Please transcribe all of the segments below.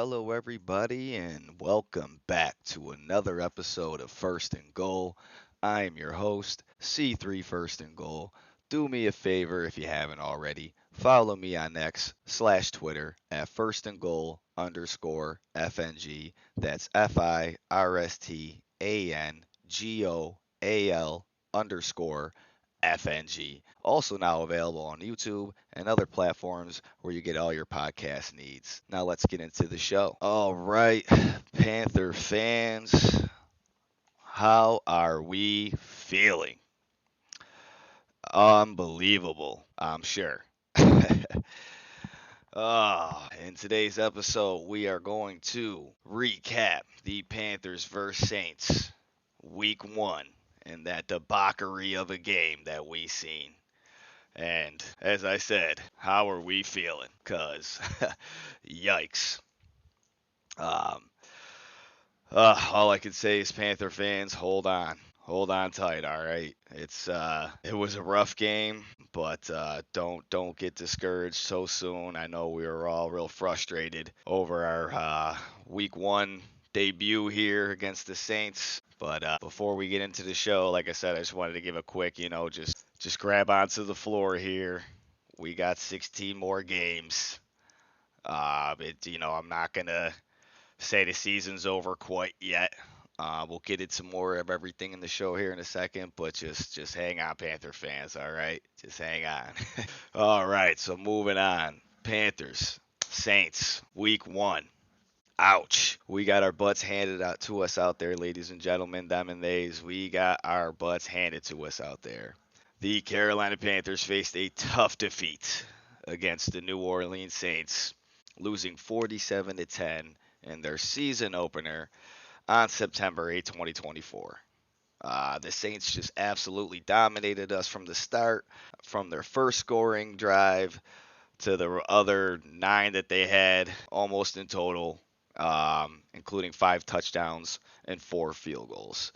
hello everybody, and welcome back to another episode of First and Goal. I am your host, C3 First and Goal. Do me a favor if you haven't already. Follow me on X/Twitter at First and Goal underscore FNG. That's FIRSTANGOAL underscore FNG. Also now available on YouTube and other platforms where you get all your podcast needs. Now let's get into the show. All right, Panther fans, how are we feeling? Unbelievable, I'm sure. In today's episode, we are going to recap the Panthers versus Saints week one and that debauchery of a game that we seen. And as I said, how are we feeling? Cause yikes. Um, all I can say is Panther fans, hold on tight. All right, it was a rough game, but don't get discouraged so soon. I know we were all real frustrated over our week one debut here against the Saints. But before we get into the show, like I said, I just wanted to give a quick, just grab onto the floor here. We got 16 more games. I'm not gonna say the season's over quite yet. We'll get into more of everything in the show here in a second, but just hang on, Panther fans. All right, just hang on. All right, so moving on. Panthers, Saints, week one. Ouch. We got our butts handed out to us out there, ladies and gentlemen, them and theys. We got our butts handed to us out there. The Carolina Panthers faced a tough defeat against the New Orleans Saints, losing 47 to 10 in their season opener on September 8th, 2024. The Saints just absolutely dominated us from the start, from their first scoring drive to the other nine that they had, almost in total, including 5 touchdowns and 4 field goals.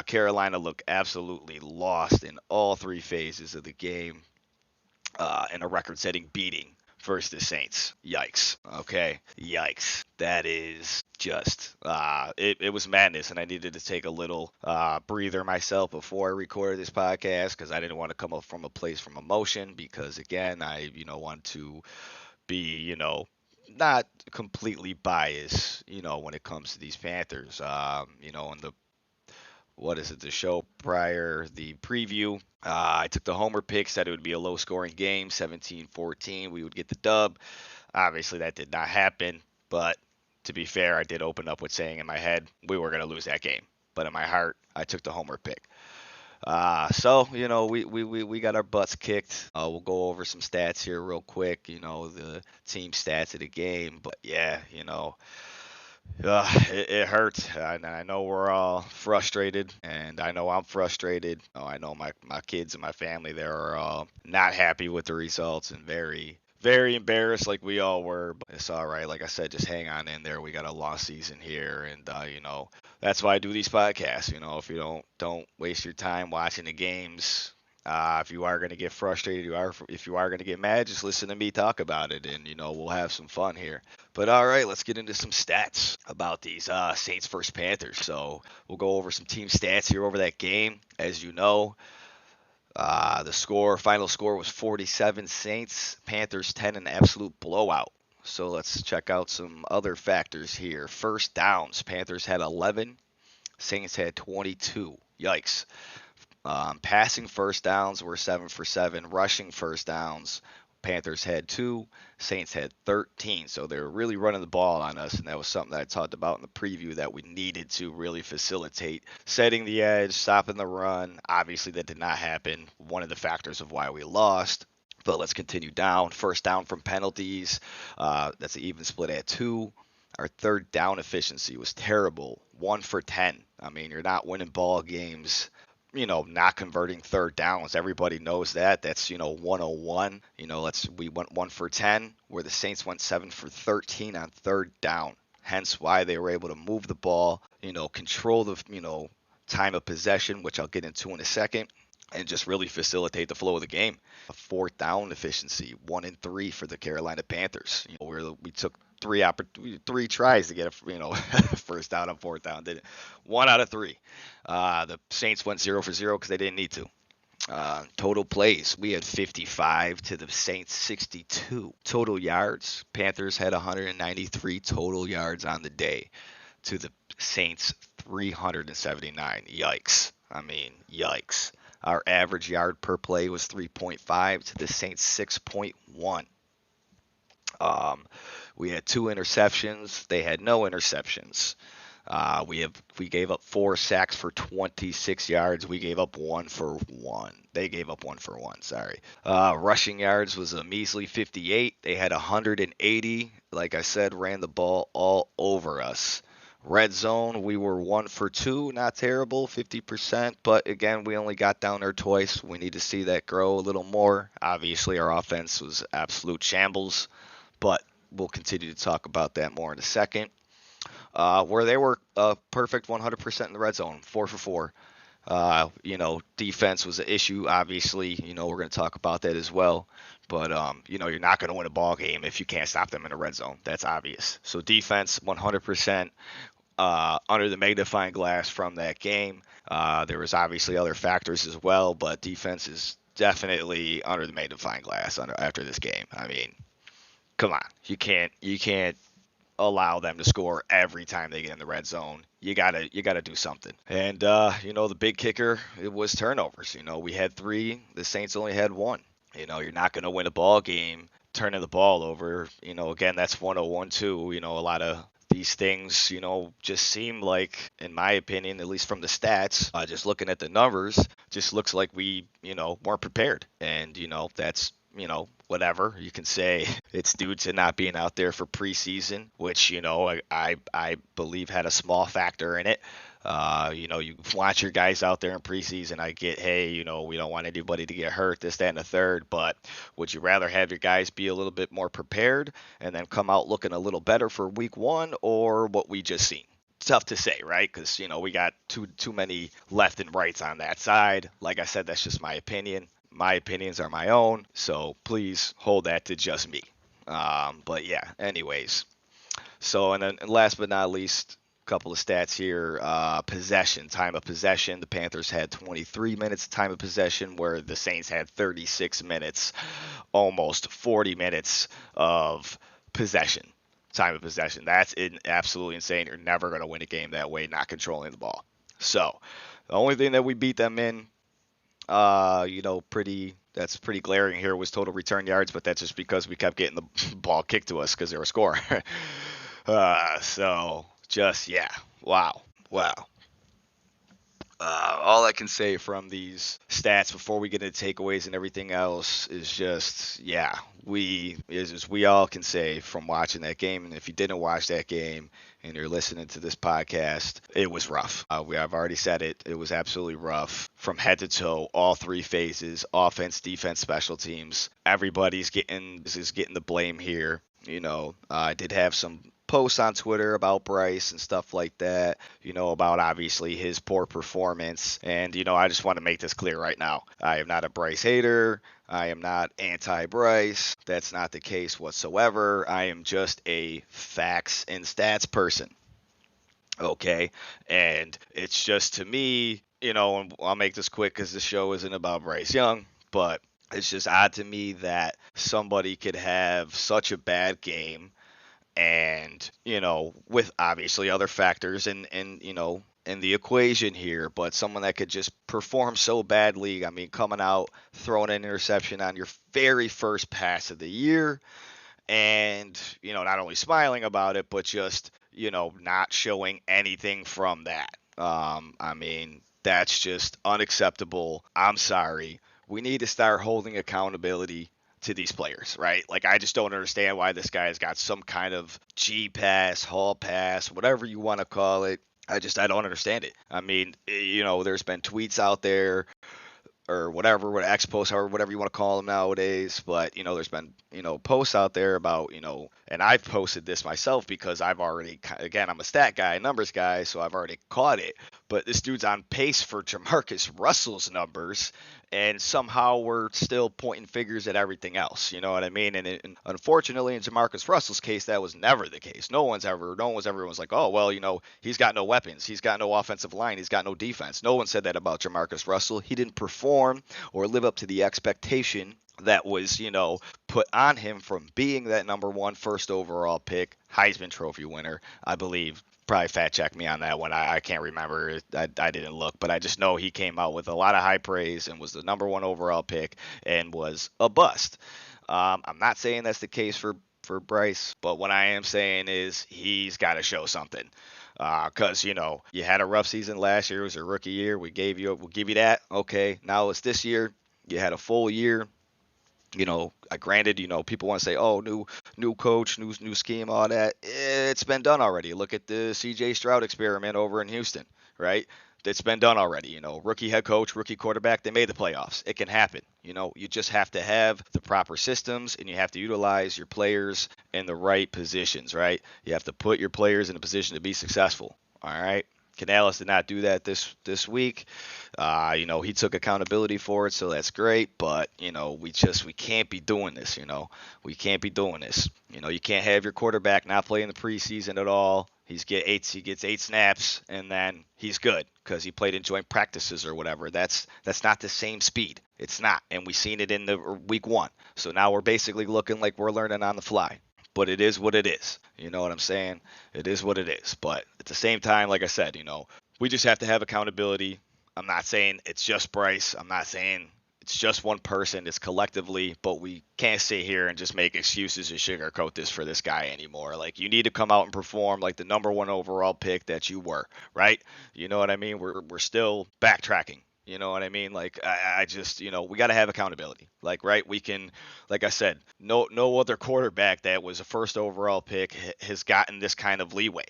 Carolina looked absolutely lost in all 3 phases of the game in a record setting beating versus the Saints. Yikes. Okay. Yikes. That is just, it was madness, and I needed to take a little breather myself before I recorded this podcast because I didn't want to come up from a place from emotion because, again, I, want to be, not completely biased, when it comes to these Panthers. In the what is it, the show prior, the preview. I took the homer pick, said it would be a low scoring game, 17-14. We would get the dub. Obviously, that did not happen. But to be fair, I did open up with saying in my head we were going to lose that game. But in my heart, I took the homer pick. We got our butts kicked. We'll go over some stats here real quick, the team stats of the game. But yeah, it hurts. I know we're all frustrated, and I know I'm frustrated. I know my kids and my family, they're all not happy with the results and very, very embarrassed like we all were. But it's all right. Like I said, just hang on in there. We got a lost season here, and that's why I do these podcasts. If you don't waste your time watching the games. If you are going to get frustrated, if you are going to get mad, just listen to me talk about it, and we'll have some fun here. But all right, let's get into some stats about these Saints versus Panthers. So we'll go over some team stats here over that game. As you know, the final score was 47 Saints, Panthers 10, an absolute blowout. So let's check out some other factors here. First downs, Panthers had 11, Saints had 22. Yikes. Passing first downs were 7 for 7. Rushing first downs, Panthers had 2, Saints had 13. So they were really running the ball on us, and that was something that I talked about in the preview that we needed to really facilitate. Setting the edge, stopping the run. Obviously, that did not happen. One of the factors of why we lost. But let's continue down. First down from penalties. That's an even split at 2. Our third down efficiency was terrible. 1 for 10. I mean, you're not winning ball games not converting third downs. Everybody knows that. That's, 101. We went 1 for 10, where the Saints went 7 for 13 on third down. Hence why they were able to move the ball, control the, time of possession, which I'll get into in a second, and just really facilitate the flow of the game. A fourth down efficiency, 1 and 3 for the Carolina Panthers. We took three tries to get a first down on fourth down. Did it 1 out of 3. The Saints went 0 for 0 because they didn't need to. Total plays, we had 55 to the Saints 62. Total yards, Panthers had 193 total yards on the day to the Saints 379. Yikes. I mean, yikes. Our average yard per play was 3.5 to the Saints 6.1. Um, we had 2 interceptions. They had no interceptions. We gave up 4 sacks for 26 yards. We gave up 1 for 1. They gave up 1 for 1. Sorry. Rushing yards was a measly 58. They had 180. Like I said, ran the ball all over us. Red zone, we were 1 for 2. Not terrible, 50%. But again, we only got down there twice. We need to see that grow a little more. Obviously, our offense was absolute shambles. But we'll continue to talk about that more in a second. Where they were perfect 100% in the red zone, 4 for 4. Defense was an issue. Obviously, we're going to talk about that as well. But you're not going to win a ball game if you can't stop them in the red zone. That's obvious. So defense 100% under the magnifying glass from that game. There was obviously other factors as well, but defense is definitely under the magnifying glass after this game. I mean, come on, you can't allow them to score every time they get in the red zone. You gotta do something. And the big kicker, it was turnovers. We had 3, the Saints only had 1. You're not gonna win a ball game turning the ball over. Again, that's 101 too. A lot of these things, just seem like, in my opinion, at least from the stats, just looking at the numbers, just looks like we, weren't prepared. And, that's, whatever. You can say it's due to not being out there for preseason, which, I believe had a small factor in it. You want your guys out there in preseason. I get, hey, we don't want anybody to get hurt, this, that, and the third. But would you rather have your guys be a little bit more prepared and then come out looking a little better for week 1, or what we just seen? Tough to say, right? Because we got too many left and rights on that side. Like I said, that's just my opinion. My opinions are my own, so please hold that to just me. But yeah, anyways. So, and then last but not least, a couple of stats here. Possession, time of possession. The Panthers had 23 minutes time of possession, where the Saints had 36 minutes, almost 40 minutes of possession, time of possession. That's absolutely insane. You're never going to win a game that way, not controlling the ball. So, the only thing that we beat them in, that's pretty glaring here, was total return yards, but that's just because we kept getting the ball kicked to us because they were scoring. So just, yeah, wow. All I can say from these stats before we get into takeaways and everything else is just, yeah, we all can say from watching that game. And if you didn't watch that game and you're listening to this podcast, it was rough. I've already said it. It was absolutely rough from head to toe, all 3 phases: offense, defense, special teams. Everybody's getting the blame here. I did have some posts on Twitter about Bryce and stuff like that, about obviously his poor performance. And, I just want to make this clear right now. I am not a Bryce hater. I am not anti-Bryce. That's not the case whatsoever. I am just a facts and stats person. Okay. And it's just, to me, and I'll make this quick because the show isn't about Bryce Young, but it's just odd to me that somebody could have such a bad game and, with obviously other factors in the equation here, but someone that could just perform so badly. I mean, coming out, throwing an interception on your very first pass of the year, and, not only smiling about it, but just, not showing anything from that. I mean, that's just unacceptable. I'm sorry. We need to start holding accountability to these players, right? Like, I just don't understand why this guy has got some kind of G pass, hall pass, whatever you want to call it. I don't understand it. I mean, there's been tweets out there or whatever, what X posts or whatever you want to call them nowadays. But there's been posts out there about and I've posted this myself because I've already, again, I'm a stat guy, numbers guy, so I've already caught it. But this dude's on pace for Jamarcus Russell's numbers, and somehow we're still pointing fingers at everything else. You know what I mean? And unfortunately, in Jamarcus Russell's case, that was never the case. Everyone's like, oh well, he's got no weapons, he's got no offensive line, he's got no defense. No one said that about Jamarcus Russell. He didn't perform or live up to the expectation that was, put on him from being that number one first overall pick, Heisman Trophy winner, I believe. Probably fact check me on that one. I can't remember. I didn't look, but I just know he came out with a lot of high praise and was the number one overall pick and was a bust. I'm not saying that's the case for Bryce, but what I am saying is he's got to show something. Because you had a rough season last year. It was a rookie year. We'll give you that. Okay, now it's this year. You had a full year. Granted, people want to say, oh, new coach, new scheme, all that. It's been done already. Look at the C.J. Stroud experiment over in Houston, right? It's been done already. Rookie head coach, rookie quarterback, they made the playoffs. It can happen. You just have to have the proper systems, and you have to utilize your players in the right positions, right? You have to put your players in a position to be successful, all right? Canales did not do that this week. He took accountability for it, so that's great. But we can't be doing this. We can't be doing this. You can't have your quarterback not play in the preseason at all. He gets 8 snaps, and then he's good because he played in joint practices or whatever. That's not the same speed. It's not, and we seen it in the week 1. So now we're basically looking like we're learning on the fly. But it is what it is. You know what I'm saying? It is what it is. But at the same time, like I said, we just have to have accountability. I'm not saying it's just Bryce. I'm not saying it's just one person. It's collectively. But we can't sit here and just make excuses and sugarcoat this for this guy anymore. Like, you need to come out and perform like the number one overall pick that you were, right? You know what I mean? We're still backtracking. You know what I mean? Like, I just, we got to have accountability. Like, right? We can, like I said, no other quarterback that was a first overall pick has gotten this kind of leeway,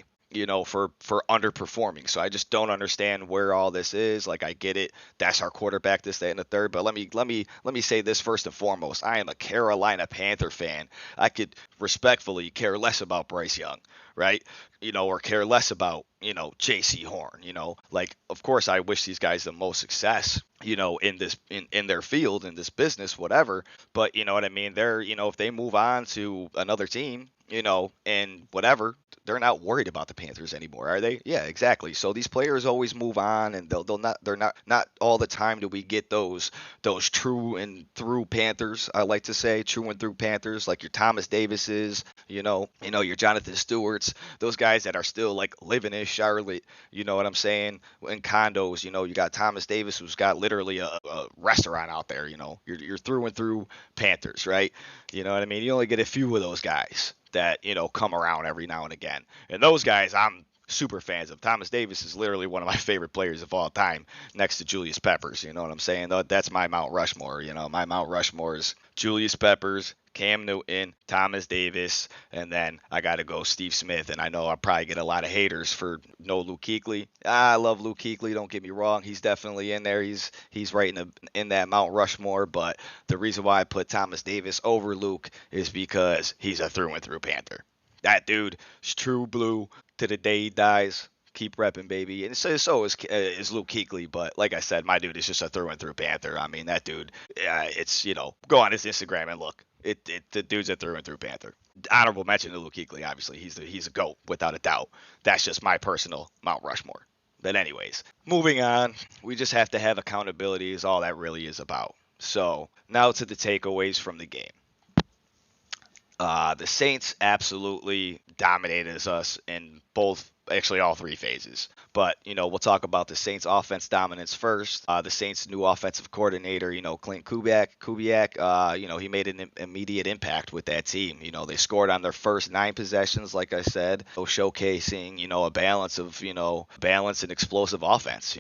for underperforming. So I just don't understand where all this is. Like, I get it. That's our quarterback, this, that, and the third. But let me say this first and foremost. I am a Carolina Panther fan. I could respectfully care less about Bryce Young, right? Or care less about, J.C. Horn, like, of course I wish these guys the most success, in this, in their field, in this business, whatever. But you know what I mean? They're, if they move on to another team, and whatever, they're not worried about the Panthers anymore, are they? Yeah, exactly. So these players always move on, and they're not all the time do we get those true and through Panthers. I like to say true and through Panthers, like your Thomas Davises, your Jonathan Stewarts, those guys that are still like living in Charlotte. You know what I'm saying? In condos, you got Thomas Davis, who's got literally a restaurant out there. You're through and through Panthers, right? You know what I mean? You only get a few of those guys that come around every now and again, and those guys I'm super fans of. Thomas Davis is literally one of my favorite players of all time, next to Julius Peppers. You know what I'm saying? That's my Mount Rushmore. My Mount Rushmore is Julius Peppers, Cam Newton, Thomas Davis, and then I got to go Steve Smith. And I know I'll probably get a lot of haters for no Luke Kuechly. I love Luke Kuechly. Don't get me wrong. He's definitely in there. He's right in that Mount Rushmore. But the reason why I put Thomas Davis over Luke is because he's a through and through Panther. That dude is true blue to the day he dies. Keep repping, baby. And so is Luke Kuechly. But like I said, my dude is just a through and through Panther. I mean, that dude, it's, go on his Instagram and look. The dude's a through and through Panther. Honorable mention to Luke Kuechly, obviously. He's a GOAT, without a doubt. That's just my personal Mount Rushmore. But anyways, moving on. We just have to have accountability is all that really is about. So now to the takeaways from the game. The Saints absolutely dominated us in actually all 3 phases. But, we'll talk about the Saints offense dominance first. The Saints new offensive coordinator, Clint Kubiak, he made an immediate impact with that team. They scored on their first 9 possessions, like I said, showcasing, a balance of, balance and explosive offense.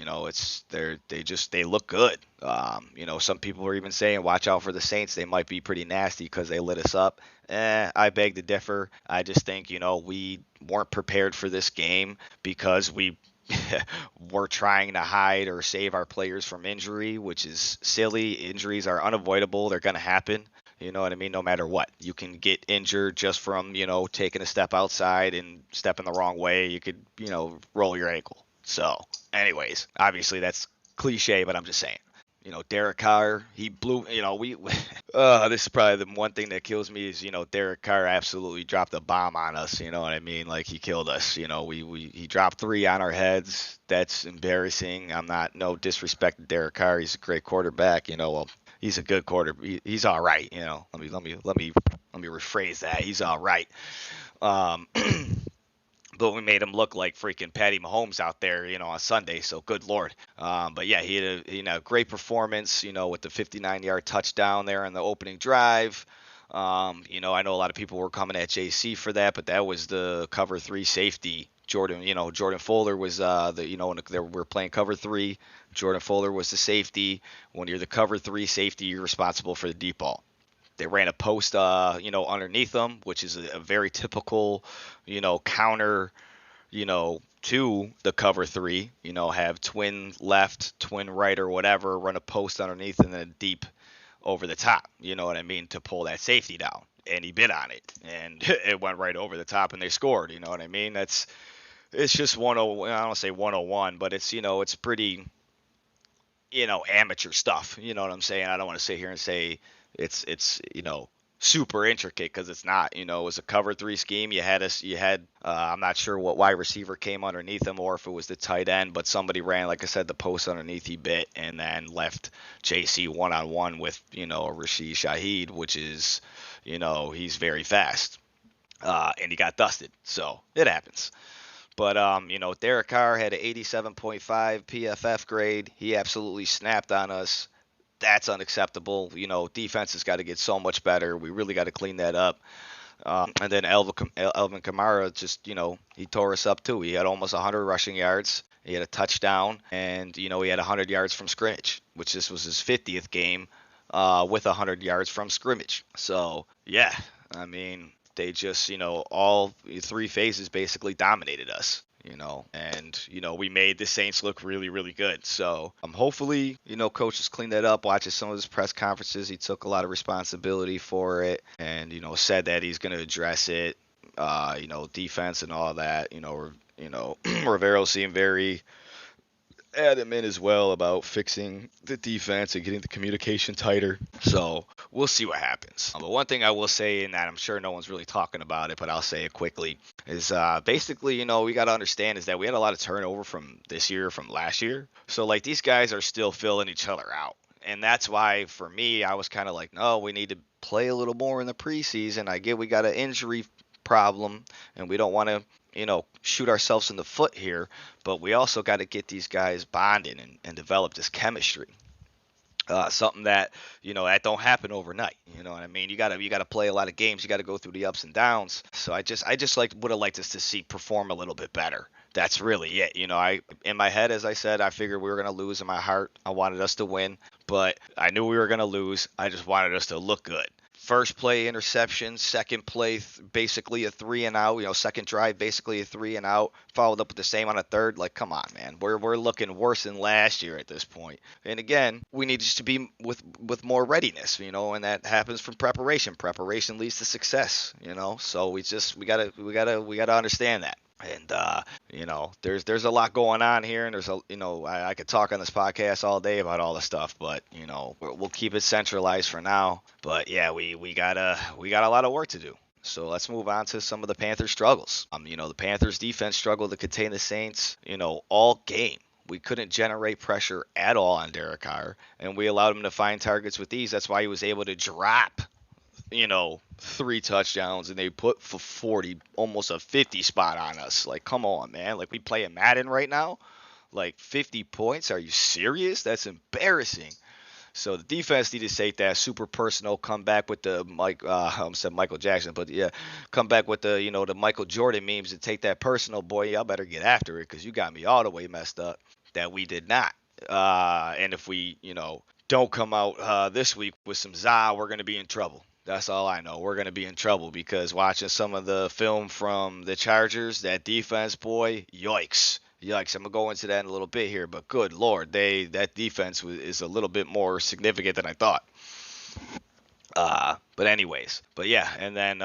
They look good. Some people are even saying, watch out for the Saints. They might be pretty nasty because they lit us up. I beg to differ. I just think, we weren't prepared for this game because we we're trying to hide or save our players from injury, which is silly. Injuries are unavoidable. They're going to happen. You know what I mean? No matter what. You can get injured just from, taking a step outside and stepping the wrong way. You could, roll your ankle. So, anyways, obviously that's cliche, but I'm just saying. Derek Carr, he blew, we this is probably the one thing that kills me is, Derek Carr absolutely dropped a bomb on us. You know what I mean? Like he killed us. He dropped three on our heads. That's embarrassing. I'm not no disrespect to Derek Carr. He's a great quarterback. Well, he's a good quarter. He's all right. Let me rephrase that. He's all right. Um, but we made him look like freaking Patty Mahomes out there, on Sunday. So good lord. But yeah, he had a great performance, with the 59-yard touchdown there in the opening drive. I know a lot of people were coming at JC for that, but that was the cover three safety. Jordan Fuller was when we're playing cover three. Jordan Fuller was the safety. When you're the cover three safety, you're responsible for the deep ball. They ran a post, underneath them, which is a very typical, counter, to the cover three. Have twin left, twin right, or whatever, run a post underneath and then deep over the top. You know what I mean? To pull that safety down. And he bit on it, and it went right over the top, and they scored. You know what I mean? It's just 101. I don't say 101, but it's pretty, amateur stuff. You know what I'm saying? I don't want to sit here and say it's super intricate because it's not. It was a cover three scheme. I'm not sure what wide receiver came underneath him or if it was the tight end, but somebody ran, like I said, the post underneath. He bit and then left JC one on one with Rashid Shaheed, which is he's very fast, and he got dusted. So it happens. But Derek Carr had an 87.5 PFF grade. He absolutely snapped on us. That's unacceptable. Defense has got to get so much better. We really got to clean that up. And then Elvin Kamara just, he tore us up too. He had almost 100 rushing yards. He had a touchdown, and he had 100 yards from scrimmage, which this was his 50th game with 100 yards from scrimmage. So yeah, I mean, they just, all three phases basically dominated us. And we made the Saints look really, really good. So hopefully, coach has cleaned that up. Watching some of his press conferences, he took a lot of responsibility for it, and said that he's going to address it. Defense and all that. Rivero seemed very adamant as well about fixing the defense and getting the communication tighter. So we'll see what happens. But one thing I will say, and that I'm sure no one's really talking about it, but I'll say it quickly, is basically, we got to understand is that we had a lot of turnover from this year, from last year. So like these guys are still filling each other out. And that's why for me, I was kind of like, no, we need to play a little more in the preseason. I get we got an injury problem and we don't want to shoot ourselves in the foot here, but we also got to get these guys bonding and develop this chemistry. Something that that don't happen overnight. You know what I mean? You gotta play a lot of games. You gotta go through the ups and downs. So I just would have liked us to see perform a little bit better. That's really it. I in my head, as I said, I figured we were gonna lose. In my heart, I wanted us to win, but I knew we were gonna lose. I just wanted us to look good. First play interception, second play basically a 3 and out, second drive basically a 3 and out, followed up with the same on a third. Like, come on, man, we're looking worse than last year at this point. And again, we need to be with more readiness, and that happens from preparation. Preparation leads to success, So we gotta understand that. And there's a lot going on here, and there's I could talk on this podcast all day about all the stuff, but we'll keep it centralized for now. But yeah, we got a lot of work to do. So let's move on to some of the Panthers struggles. The Panthers defense struggled to contain the Saints, all game. We couldn't generate pressure at all on Derek Carr, and we allowed him to find targets with ease. That's why he was able to drop 3 touchdowns, and they put for 40, almost a 50 spot on us. Like, come on, man. Like, we playing Madden right now? Like, 50 points? Are you serious? That's embarrassing. So the defense needed to take that super personal, come back with the I said Michael Jackson, but yeah, come back with the the Michael Jordan memes and take that personal. Boy, y'all better get after it because you got me all the way messed up. That we did not. And if we don't come out this week with some za, we're gonna be in trouble. That's all I know. We're going to be in trouble because watching some of the film from the Chargers, that defense, boy, yikes. Yikes! I'm gonna go into that in a little bit here, but good lord, that defense is a little bit more significant than I thought. But anyways, but yeah, and then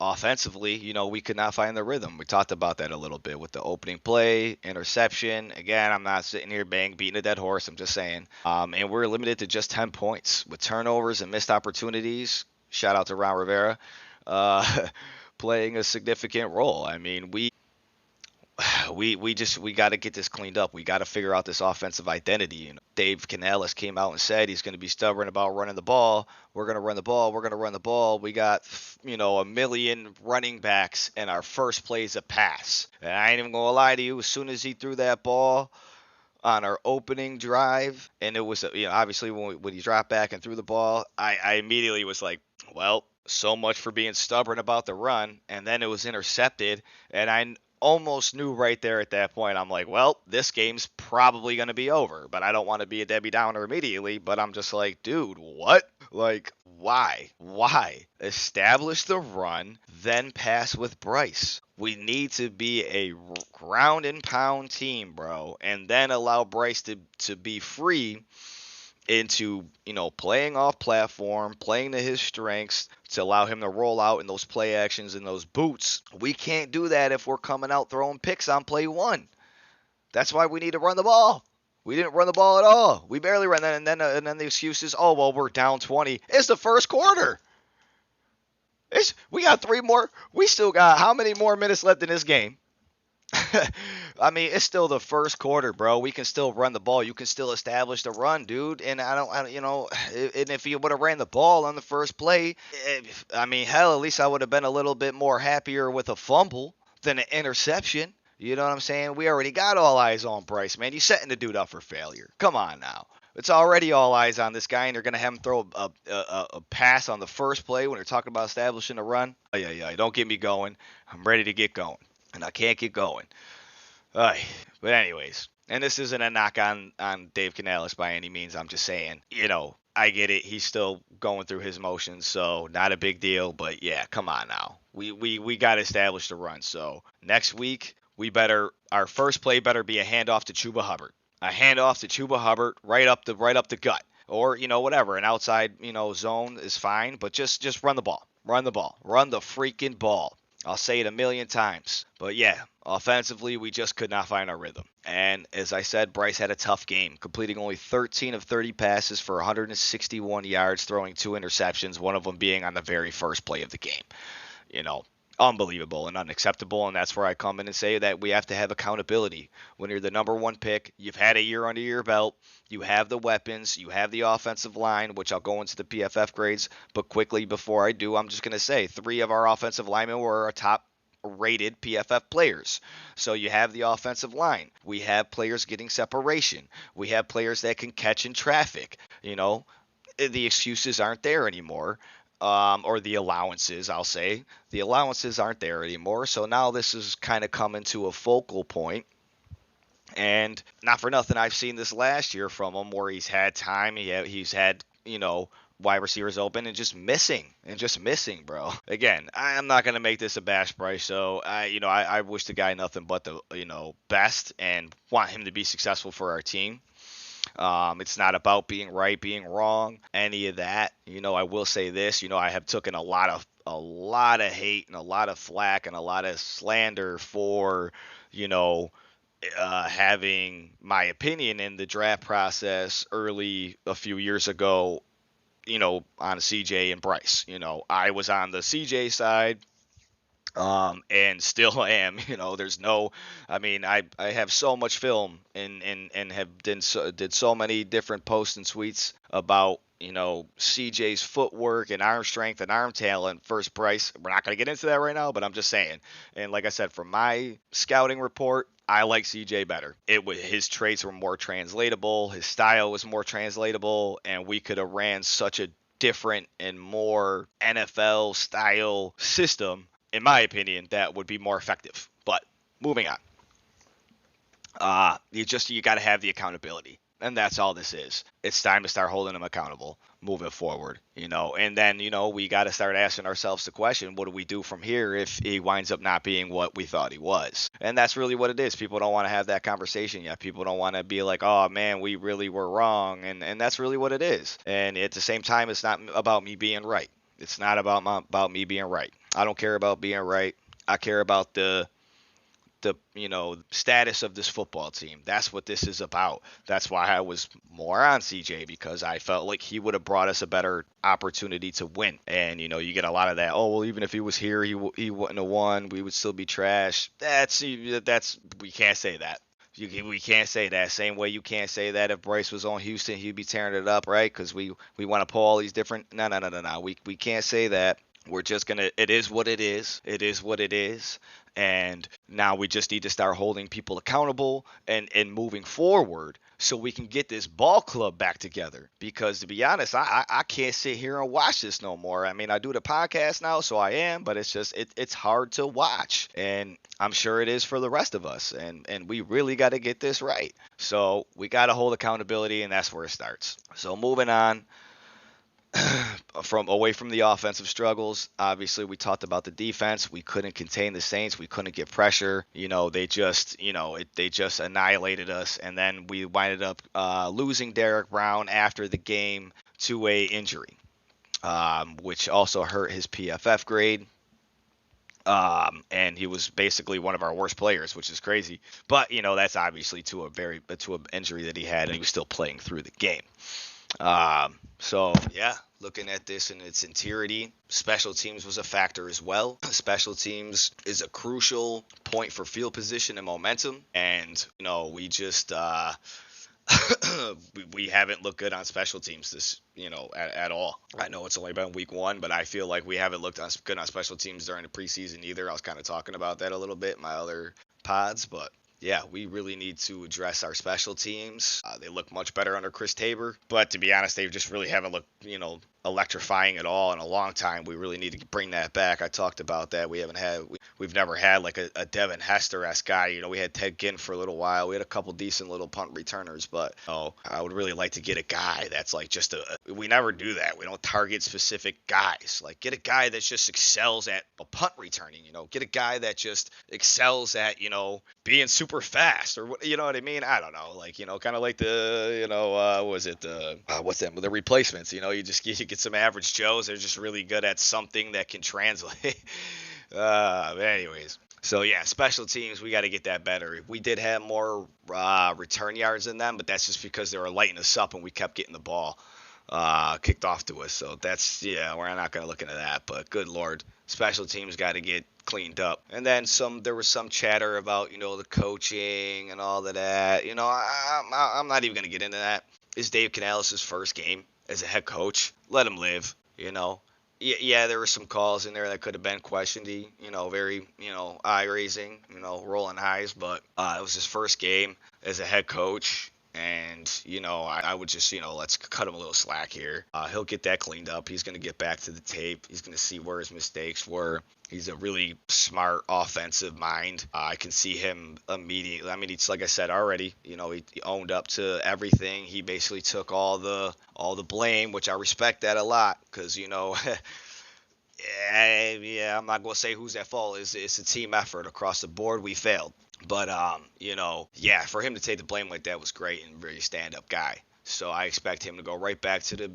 offensively, we could not find the rhythm. We talked about that a little bit with the opening play, interception. Again, I'm not sitting here beating a dead horse. I'm just saying. And we're limited to just 10 points with turnovers and missed opportunities. Shout out to Ron Rivera, uh, playing a significant role. I mean, we got to get this cleaned up. We got to figure out this offensive identity. Dave Canales came out and said he's going to be stubborn about running the ball. We're going to run the ball. We're going to run the ball. We got a million running backs, and our first play is a pass. And I ain't even gonna lie to you. As soon as he threw that ball on our opening drive, and it was obviously when he dropped back and threw the ball, I immediately was like, well, so much for being stubborn about the run. And then it was intercepted, and I almost knew right there at that point. I'm like, well, this game's probably going to be over, but I don't want to be a Debbie Downer immediately. But I'm just like, dude, what? Like, why? Why? Establish the run, then pass with Bryce. We need to be a ground and pound team, bro, and then allow Bryce to be free into playing off platform, playing to his strengths, to allow him to roll out in those play actions and those boots. We can't do that if we're coming out throwing picks on play one. That's why we need to run the ball. We didn't run the ball at all. We barely ran that, and then the excuse is, oh well, we're down 20. It's the first quarter. We got 3 more. We still got how many more minutes left in this game? I mean, it's still the first quarter, bro. We can still run the ball. You can still establish the run, dude. And and if you would have ran the ball on the first play, I mean, hell, at least I would have been a little bit more happier with a fumble than an interception. You know what I'm saying? We already got all eyes on Bryce, man. You setting the dude up for failure. Come on now. It's already all eyes on this guy, and they're going to have him throw a pass on the first play when they're talking about establishing a run. Yeah. Don't get me going. I'm ready to get going, and I can't get going. But anyways, and this isn't a knock on Dave Canales by any means. I'm just saying, I get it. He's still going through his motions, so not a big deal. But yeah, come on now. We got to establish the run. So next week, our first play better be a handoff to Chuba Hubbard. A handoff to Chuba Hubbard right up the gut. Or, whatever. An outside, zone is fine, but just run the ball. Run the ball. Run the freaking ball. I'll say it a million times. But yeah, offensively, we just could not find our rhythm. And as I said, Bryce had a tough game, completing only 13 of 30 passes for 161 yards, throwing 2 interceptions, one of them being on the very first play of the game. Unbelievable and unacceptable. And that's where I come in and say that we have to have accountability. When you're the number 1 pick, you've had a year under your belt, you have the weapons, you have the offensive line, which I'll go into the PFF grades. But quickly before I do, I'm just going to say 3 of our offensive linemen were our top rated PFF players. So you have the offensive line. We have players getting separation. We have players that can catch in traffic. The excuses aren't there anymore. Or the allowances, I'll say. The allowances aren't there anymore. So now this is kind of coming to a focal point. And not for nothing, I've seen this last year from him where he's had time. He's had, wide receivers open and just missing, bro. Again, I'm not going to make this a bash Bryce. So I wish the guy nothing but the, best and want him to be successful for our team. It's not about being right, being wrong, any of that. I will say this. I have taken a lot of hate and a lot of flack and a lot of slander for, having my opinion in the draft process early a few years ago, on CJ and Bryce. I was on the CJ side. And still am. There's no, I have so much film and have did so many different posts and tweets about, CJ's footwork and arm strength and arm talent. First Bryce, we're not going to get into that right now, but I'm just saying. And like I said, from my scouting report, I like CJ better. His traits were more translatable. His style was more translatable, and we could have ran such a different and more NFL style system, in my opinion, that would be more effective. But moving on. You got to have the accountability. And that's all this is. It's time to start holding him accountable moving forward, And then, we got to start asking ourselves the question, what do we do from here if he winds up not being what we thought he was? And that's really what it is. People don't want to have that conversation yet. People don't want to be like, oh man, we really were wrong. And that's really what it is. And at the same time, it's not about me being right. It's not about me being right. I don't care about being right. I care about the status of this football team. That's what this is about. That's why I was more on CJ, because I felt like he would have brought us a better opportunity to win. And you get a lot of that. Oh well, even if he was here, he wouldn't have won. We would still be trash. That's we can't say that. We can't say that. Same way you can't say that if Bryce was on Houston, he'd be tearing it up, right? Because we want to pull all these different. No, no, no, no, no. We can't say that. We're just gonna. It is what it is. It is what it is. And now we just need to start holding people accountable and moving forward so we can get this ball club back together. Because to be honest, I can't sit here and watch this no more. I mean, I do the podcast now, so I am, but it's just it's hard to watch. And I'm sure it is for the rest of us. And we really got to get this right. So we got to hold accountability, and that's where it starts. So moving on. From away from the offensive struggles, obviously we talked about the defense. We couldn't contain the Saints. We couldn't get pressure. They just they just annihilated us. And then we winded up losing Derek Brown after the game to a injury, which also hurt his PFF grade. And he was basically one of our worst players, which is crazy. But that's obviously to an injury that he had, and he was still playing through the game. So yeah, looking at this in its entirety, special teams was a factor as well. Special teams is a crucial point for field position and momentum, and we just we haven't looked good on special teams this at all. I know it's only been week 1, but I feel like we haven't looked good on special teams during the preseason either. I was kind of talking about that a little bit in my other pods, but yeah, we really need to address our special teams. They look much better under Chris Tabor, but to be honest, they just really haven't looked, electrifying at all in a long time. We really need to bring that back. I talked about that. We've never had like a Devin Hester-esque guy. We had Ted Ginn for a little while. We had a couple decent little punt returners, but I would really like to get a guy that's like we never do that. We don't target specific guys. Like get a guy that just excels at a punt returning, get a guy that just excels at, being super fast or you know what I mean? I don't know. Like, kind of like the, what's that? The replacements, you get some average Joes. They're just really good at something that can translate. Anyways. So, yeah, special teams, we got to get that better. We did have more return yards than them, but that's just because they were lighting us up and we kept getting the ball kicked off to us. So we're not going to look into that. But good Lord, special teams got to get cleaned up. And then there was some chatter about, the coaching and all of that. I'm not even going to get into that. It's Dave Canales' first game as a head coach. Let him live, Yeah, there were some calls in there that could have been questioned, very, eye-raising, rolling eyes, but it was his first game as a head coach. And, I would just, let's cut him a little slack here. He'll get that cleaned up. He's going to get back to the tape. He's going to see where his mistakes were. He's a really smart offensive mind. I can see him immediately. I mean, it's like I said already, he owned up to everything. He basically took all the blame, which I respect that a lot because, yeah, I'm not going to say who's at fault. It's a team effort across the board. We failed. But, yeah, for him to take the blame like that was great and very stand-up guy. So I expect him to go right back to the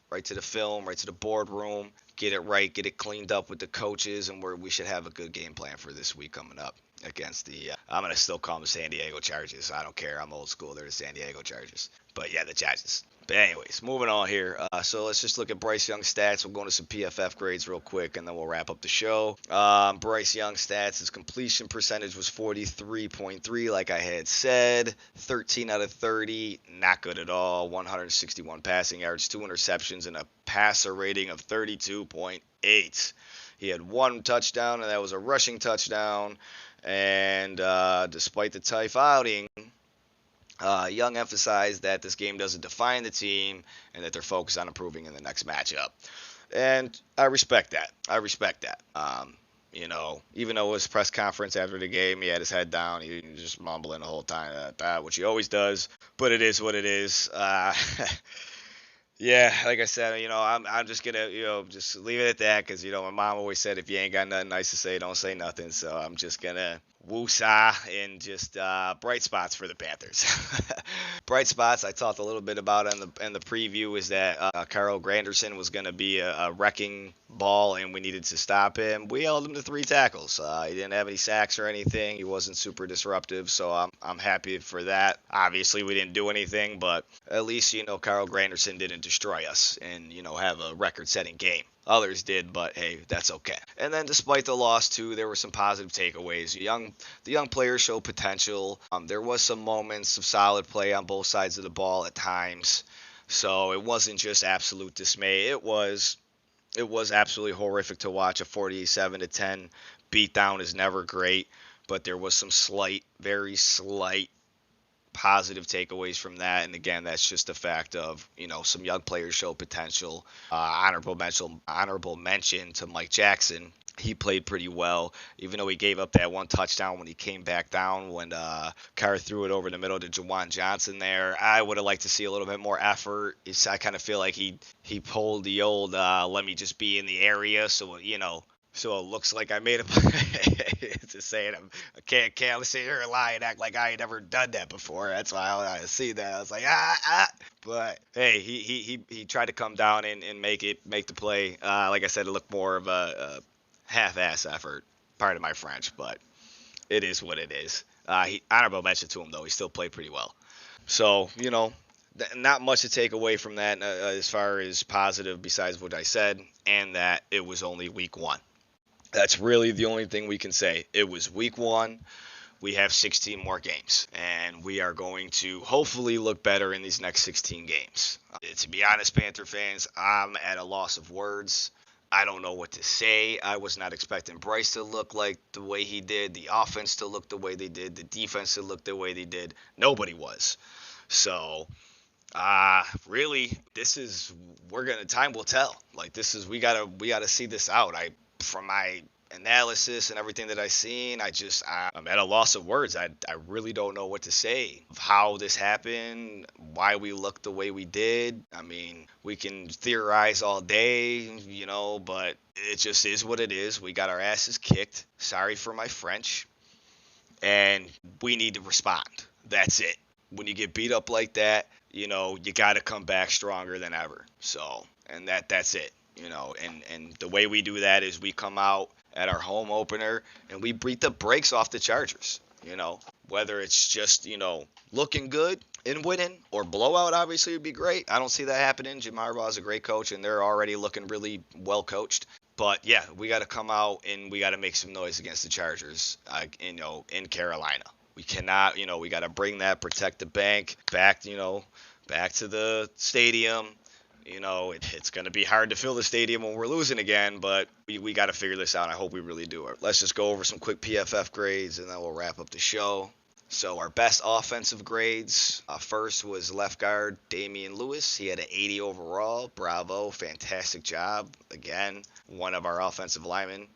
right to the film, right to the boardroom, get it right, get it cleaned up with the coaches, and we should have a good game plan for this week coming up against the, I'm going to still call them the San Diego Chargers. I don't care. I'm old school. They're the San Diego Chargers. But, yeah, the Chargers. But anyways, moving on here. So let's just look at Bryce Young's stats. We'll go into some PFF grades real quick, and then we'll wrap up the show. Bryce Young's stats, his completion percentage was 43.3, like I had said. 13 out of 30, not good at all. 161 passing yards, 2 interceptions, and a passer rating of 32.8. He had 1 touchdown, and that was a rushing touchdown. And despite the tough outing, Young emphasized that this game doesn't define the team and that they're focused on improving in the next matchup. And I respect that. Even though it was press conference after the game, he had his head down. He was just mumbling the whole time, which he always does. But it is what it is. Yeah, like I said, I'm just gonna, just leave it at that because my mom always said if you ain't got nothing nice to say, don't say nothing. So I'm just gonna woosah and just bright spots for the Panthers. Bright spots I talked a little bit about in the preview is that Carl Granderson was gonna be a wrecking ball and we needed to stop him. We held him to 3 tackles. He didn't have any sacks or anything. He wasn't super disruptive, so I'm happy for that. Obviously, we didn't do anything, but at least Carl Granderson didn't destroy us and have a record-setting game. Others did, but hey, that's okay. And then despite the loss too, there were some positive takeaways. The young players showed potential. There was some moments of solid play on both sides of the ball at times. So it wasn't just absolute dismay. It was absolutely horrific to watch. A 47-10 beatdown is never great, but there was some very slight positive takeaways from that. And again, that's just the fact of, some young players show potential. Honorable mention to Mike Jackson. He played pretty well, even though he gave up that one touchdown when he came back down when Carr threw it over the middle to Jawan Johnson there. I would have liked to see a little bit more effort. I kind of feel like he pulled the old let me just be in the area so it looks like I made a just saying I can't sit here and lie and act like I ain't never done that before. That's why I see that. I was like, But hey, he tried to come down and make the play. Like I said, it looked more of a half-ass effort. Pardon my French, but it is what it is. Honorable mention to him though. He still played pretty well. So not much to take away from that as far as positive besides what I said, and that it was only week 1. That's really the only thing we can say. It was week 1. We have 16 more games, and we are going to hopefully look better in these next 16 games. To be honest, Panther fans, I'm at a loss of words. I don't know what to say. I was not expecting Bryce to look like the way he did, the offense to look the way they did, the defense to look the way they did. Nobody was. So, really, time will tell. Like, we gotta see this out. From my analysis and everything that I've seen, I'm at a loss of words. I really don't know what to say of how this happened, why we looked the way we did. I mean, we can theorize all day, but it just is what it is. We got our asses kicked. Sorry for my French. And we need to respond. That's it. When you get beat up like that, you got to come back stronger than ever. So, and that's it. And the way we do that is we come out at our home opener and we beat the brakes off the Chargers. Whether it's just, looking good and winning or blowout, obviously would be great. I don't see that happening. Jim Harbaugh is a great coach and they're already looking really well coached. But yeah, we got to come out and we got to make some noise against the Chargers, in Carolina. We cannot, we got to bring that, protect the bank back to the stadium. It's going to be hard to fill the stadium when we're losing again, but we got to figure this out. I hope we really do. Let's just go over some quick PFF grades, and then we'll wrap up the show. So our best offensive grades, first was left guard Damian Lewis. He had an 80 overall. Bravo, fantastic job. Again, one of our offensive linemen,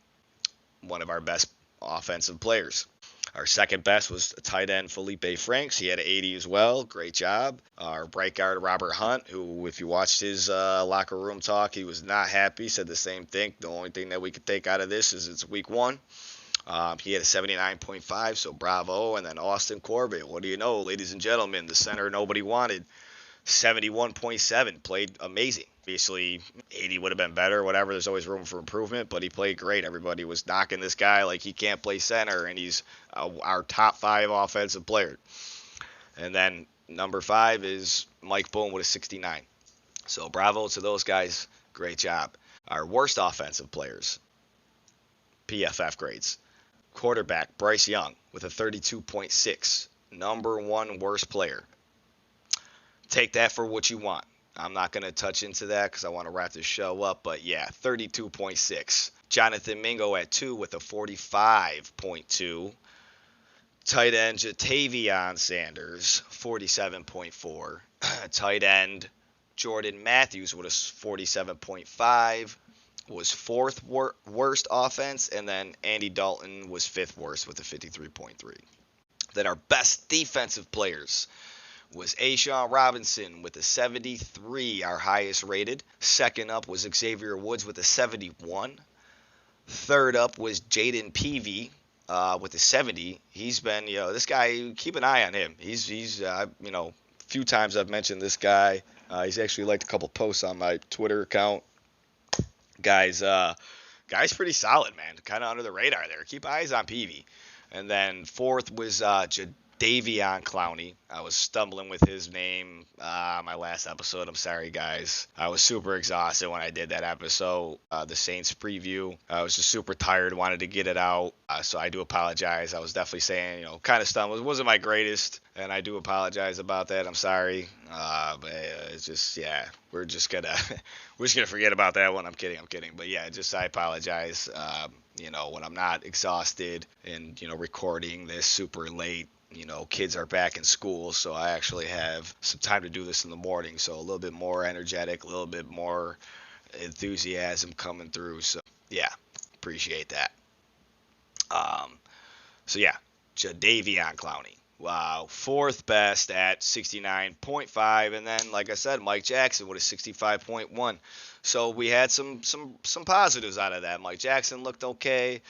one of our best offensive players. Our second best was tight end Felipe Franks. He had an 80 as well. Great job. Our right guard Robert Hunt, who, if you watched his locker room talk, he was not happy. Said the same thing. The only thing that we could take out of this is it's week 1. He had a 79.5, so bravo. And then Austin Corbett, what do you know, ladies and gentlemen, the center nobody wanted, 71.7, played amazing. Obviously, 80 would have been better, whatever. There's always room for improvement, but he played great. Everybody was knocking this guy like he can't play center, and he's our top 5 offensive player. And then number 5 is Mike Boone with a 69. So bravo to those guys. Great job. Our worst offensive players, PFF grades. Quarterback Bryce Young with a 32.6. Number 1 worst player. Take that for what you want. I'm not going to touch into that because I want to wrap this show up. But yeah, 32.6. Jonathan Mingo at 2 with a 45.2. Tight end Jatavion Sanders, 47.4. Tight end Jordan Matthews with a 47.5. was fourth worst offense, and then Andy Dalton was fifth worst with a 53.3. Then our best defensive players was A'Shawn Robinson with a 73, our highest rated. Second up was Xavier Woods with a 71. Third up was Jaden Peavy with a 70. He's been, this guy, keep an eye on him. He's few times I've mentioned this guy. He's actually liked a couple posts on my Twitter account. Guy's pretty solid, man. Kind of under the radar there. Keep eyes on Peavy. And then fourth was Davion Clowney. I was stumbling with his name my last episode. I'm sorry, guys. I was super exhausted when I did that episode, the Saints preview. I was just super tired, wanted to get it out. So I do apologize. I was definitely saying, kind of stumbling. It wasn't my greatest, and I do apologize about that. I'm sorry. But it's just, we're just gonna forget about that one. I'm kidding. But yeah, I apologize. When I'm not exhausted and, recording this super late, kids are back in school, so I actually have some time to do this in the morning, so a little bit more energetic, a little bit more enthusiasm coming through. So yeah, appreciate that. Jadeveon Clowney. Wow, fourth best at 69.5, and then, like I said, Mike Jackson with a 65.1. So we had some positives out of that. Mike Jackson looked okay.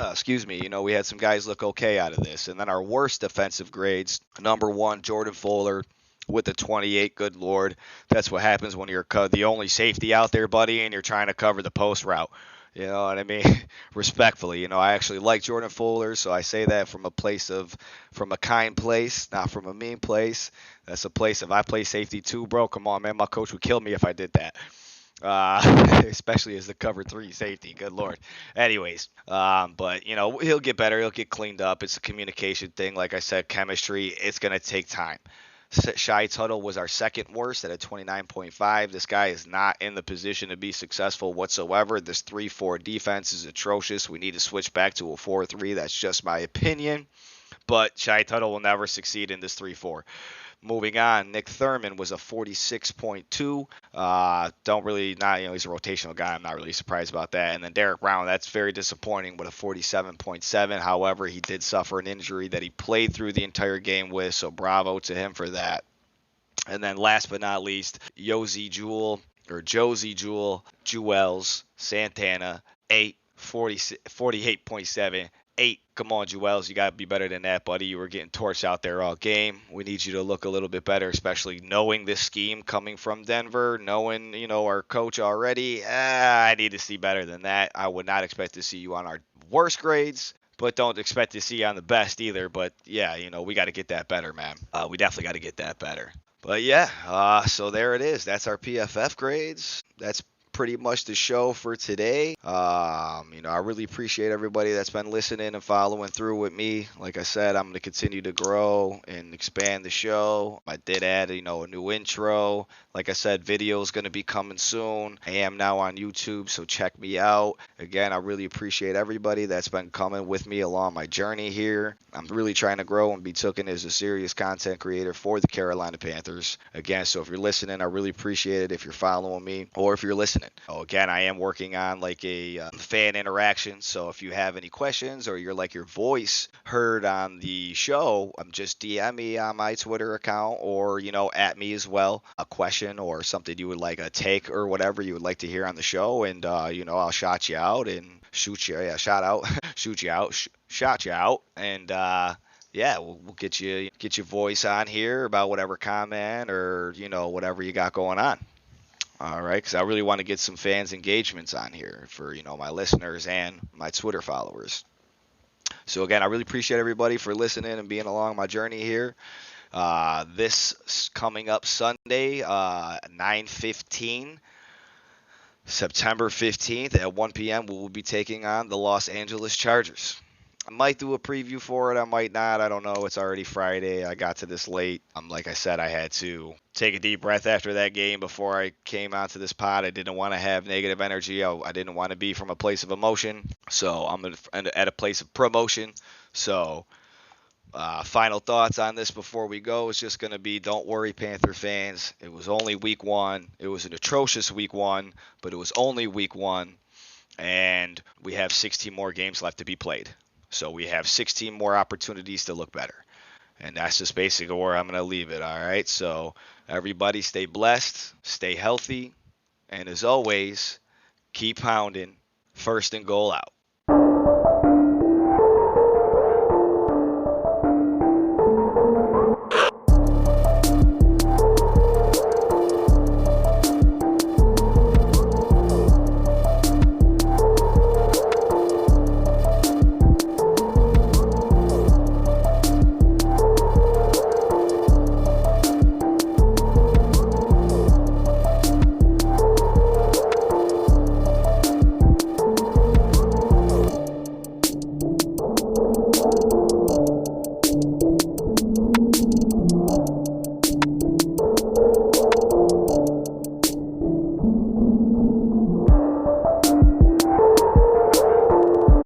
Excuse me. We had some guys look okay out of this. And then our worst defensive grades, number one, Jordan Fuller with a 28. Good Lord. That's what happens when you're the only safety out there, buddy, and you're trying to cover the post route. You know what I mean? Respectfully, I actually like Jordan Fuller, so I say that from a kind place, not from a mean place. That's a place, if I play safety too, bro, come on, man, my coach would kill me if I did that. Especially as the cover 3 safety. Good Lord. Anyways, but he'll get better. He'll get cleaned up. It's a communication thing. Like I said, chemistry. It's gonna take time. Shy Tuttle was our second worst at a 29.5. This guy is not in the position to be successful whatsoever. This 3-4 defense is atrocious. We need to switch back to a 4-3. That's just my opinion. But Shy Tuttle will never succeed in this 3-4. Moving on, Nick Thurman was a 46.2. He's a rotational guy. I'm not really surprised about that. And then Derek Brown, that's very disappointing with a 47.7. However, he did suffer an injury that he played through the entire game with, so bravo to him for that. And then last but not least, Josie Jewell, Jewels, Santana, 48.7. 8. Come on, Jewels. You got to be better than that, buddy. You were getting torched out there all game. We need you to look a little bit better, especially knowing this scheme coming from Denver, knowing, our coach already. I need to see better than that. I would not expect to see you on our worst grades, but don't expect to see you on the best either. But, yeah, we got to get that better, man. We definitely got to get that better. But, yeah, so there it is. That's our PFF grades. That's pretty much the show for today. I really appreciate everybody that's been listening and following through with me. Like I said, I'm going to continue to grow and expand the show. I did add, a new intro. Like I said, video is going to be coming soon. I am now on YouTube, so check me out. Again, I really appreciate everybody that's been coming with me along my journey here. I'm really trying to grow and be taken as a serious content creator for the Carolina Panthers. Again, so if you're listening, I really appreciate it if you're following me or if you're listening. Again, I am working on like a fan interaction, so if you have any questions or you're like your voice heard on the show, just DM me on my Twitter account or, at me as well, a question or something you would like, a take or whatever you would like to hear on the show, and, I'll shout you out and shoot you, shout out, shoot you out, shot you out, and, we'll get your voice on here about whatever comment or, whatever you got going on. All right, because I really want to get some fans' engagements on here for, my listeners and my Twitter followers. So, again, I really appreciate everybody for listening and being along my journey here. This coming up Sunday, 9/15, September 15th at 1 p.m., we will be taking on the Los Angeles Chargers. I might do a preview for it. I might not. I don't know. It's already Friday. I got to this late. Like I said, I had to take a deep breath after that game before I came onto this pod. I didn't want to have negative energy. I didn't want to be from a place of emotion. So I'm at a place of promotion. So Final thoughts on this before we go is just going to be, don't worry, Panther fans. It was only week one. It was an atrocious week one, but it was only week one. And we have 16 more games left to be played. So we have 16 more opportunities to look better. And that's just basically where I'm going to leave it. All right. So everybody stay blessed, stay healthy. And as always, keep pounding. First and goal out.